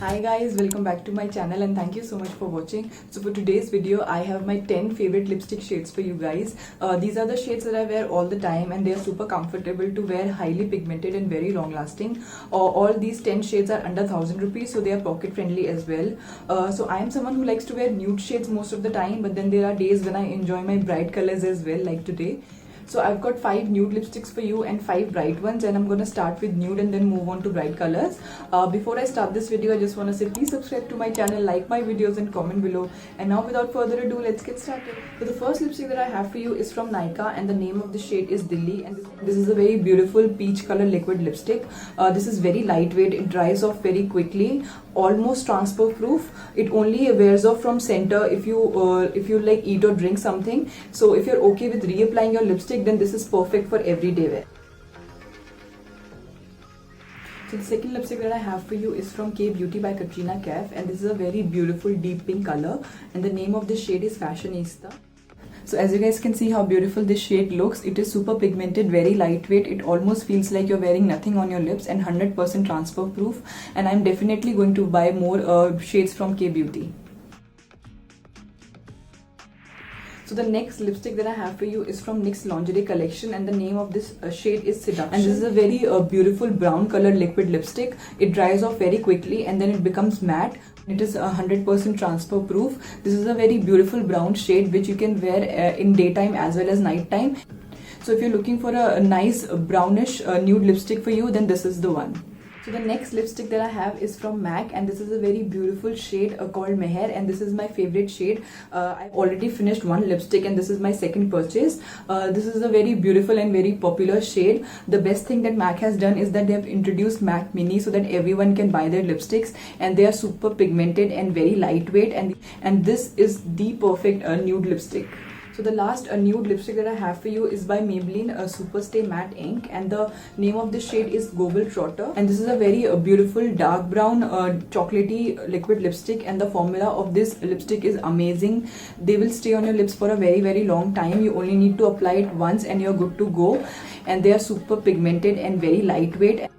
Hi guys, welcome back to my channel and thank you so much for watching. So for today's video, I have my 10 favorite lipstick shades for you guys. These are the shades that I wear all the time and they are super comfortable to wear, highly pigmented and very long lasting. All these 10 shades are under 1000 rupees, so they are pocket friendly as well. So I am someone who likes to wear nude shades most of the time, but then there are days when I enjoy my bright colors as well, like today. So I've got 5 nude lipsticks for you and 5 bright ones, and I'm going to start with nude and then move on to bright colors. Before I start this video, I just want to say please subscribe to my channel, like my videos and comment below. And now without further ado, let's get started. So the first lipstick that I have for you is from Nykaa and the name of the shade is Dilli, and this is a very beautiful peach color liquid lipstick. This is very lightweight, it dries off very quickly, almost transfer proof. It only wears off from center if you like eat or drink something. So if you're okay with reapplying your lipstick, then this is perfect for everyday wear. So the second lipstick that I have for you is from K Beauty by Katrina Kaif, and this is a very beautiful deep pink color, and the name of this shade is Fashionista. So as you guys can see how beautiful this shade looks, it is super pigmented, very lightweight, it almost feels like you're wearing nothing on your lips, and 100% transfer proof, and I'm definitely going to buy more shades from K Beauty. So the next lipstick that I have for you is from NYX Lingerie collection, and the name of this shade is Seduction. And this is a very beautiful brown colored liquid lipstick. It dries off very quickly and then it becomes matte. It is 100% transfer proof. This is a very beautiful brown shade which you can wear in daytime as well as nighttime. So if you're looking for a nice brownish nude lipstick for you, then this is the one. So the next lipstick that I have is from MAC, and this is a very beautiful shade called Meher, and this is my favorite shade. I've already finished one lipstick and this is my second purchase. This is a very beautiful and very popular shade. The best thing that MAC has done is that they have introduced MAC Mini so that everyone can buy their lipsticks, and they are super pigmented and very lightweight, and this is the perfect nude lipstick. So the last nude lipstick that I have for you is by Maybelline Superstay Matte Ink, and the name of this shade is Gobble Trotter, and this is a very beautiful dark brown chocolatey liquid lipstick, and the formula of this lipstick is amazing. They will stay on your lips for a very long time. You only need to apply it once and you're good to go, and they are super pigmented and very lightweight.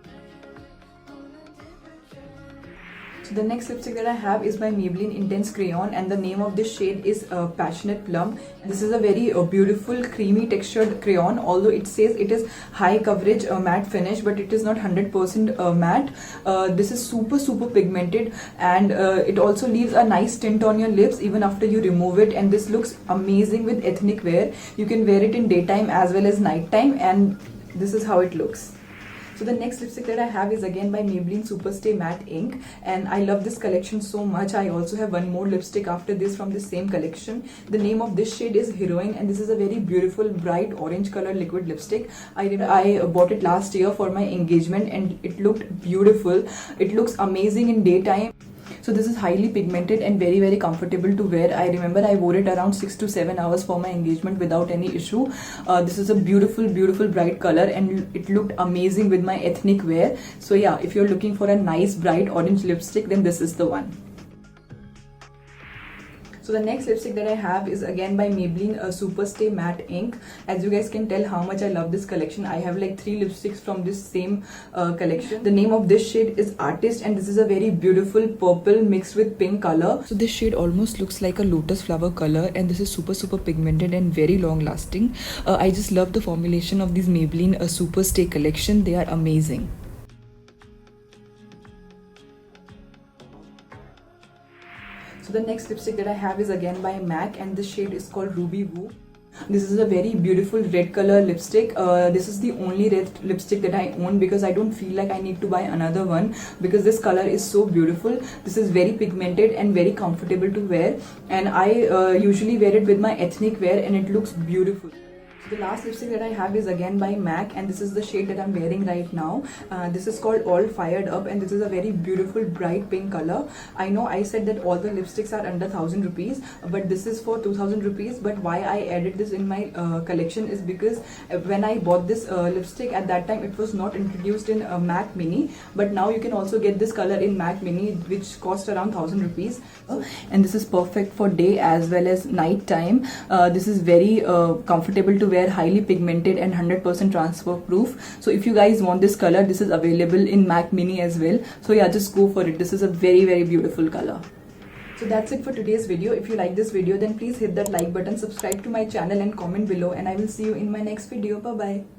So the next lipstick that I have is by Maybelline Intense Crayon, and the name of this shade is Passionate Plum. This is a very beautiful creamy textured crayon, although it says it is high coverage matte finish, but it is not 100% matte. This is super pigmented, and it also leaves a nice tint on your lips even after you remove it, and this looks amazing with ethnic wear. You can wear it in daytime as well as nighttime, and this is how it looks. So the next lipstick that I have is again by Maybelline Superstay Matte Ink, and I love this collection so much. I also have one more lipstick after this from the same collection. The name of this shade is Heroine, and this is a very beautiful bright orange color liquid lipstick. I bought it last year for my engagement and it looked beautiful. It looks amazing in daytime. So this is highly pigmented and very comfortable to wear. I remember I wore it around 6 to 7 hours for my engagement without any issue. This is a beautiful bright color, and it looked amazing with my ethnic wear. So yeah, if you're looking for a nice bright orange lipstick, then this is the one. So the next lipstick that I have is again by Maybelline Superstay Matte Ink. As you guys can tell how much I love this collection. I have like 3 lipsticks from this same collection. The name of this shade is Artist, and this is a very beautiful purple mixed with pink color. So this shade almost looks like a lotus flower color, and this is super pigmented and very long lasting. I just love the formulation of these Maybelline Superstay collection. They are amazing. So the next lipstick that I have is again by MAC, and this shade is called Ruby Woo. This is a very beautiful red color lipstick. This is the only red lipstick that I own because I don't feel like I need to buy another one, because this color is so beautiful. This is very pigmented and very comfortable to wear, and I usually wear it with my ethnic wear, and it looks beautiful. The last lipstick that I have is again by MAC, and this is the shade that I'm wearing right now. This is called All Fired Up, and this is a very beautiful bright pink color. I know I said that all the lipsticks are under 1000 rupees, but this is for 2000 rupees. But why I added this in my collection is because when I bought this lipstick at that time, it was not introduced in MAC Mini, but now you can also get this color in MAC Mini, which cost around 1000 rupees. And this is perfect for day as well as night time. This is very comfortable to wear wear, highly pigmented and 100% transfer proof. So if you guys want this color, this is available in MAC Mini as well. So yeah, just go for it. This is a very beautiful color. So that's it for today's video. If you like this video, then please hit that like button, subscribe to my channel and comment below, and I will see you in my next video. Bye bye.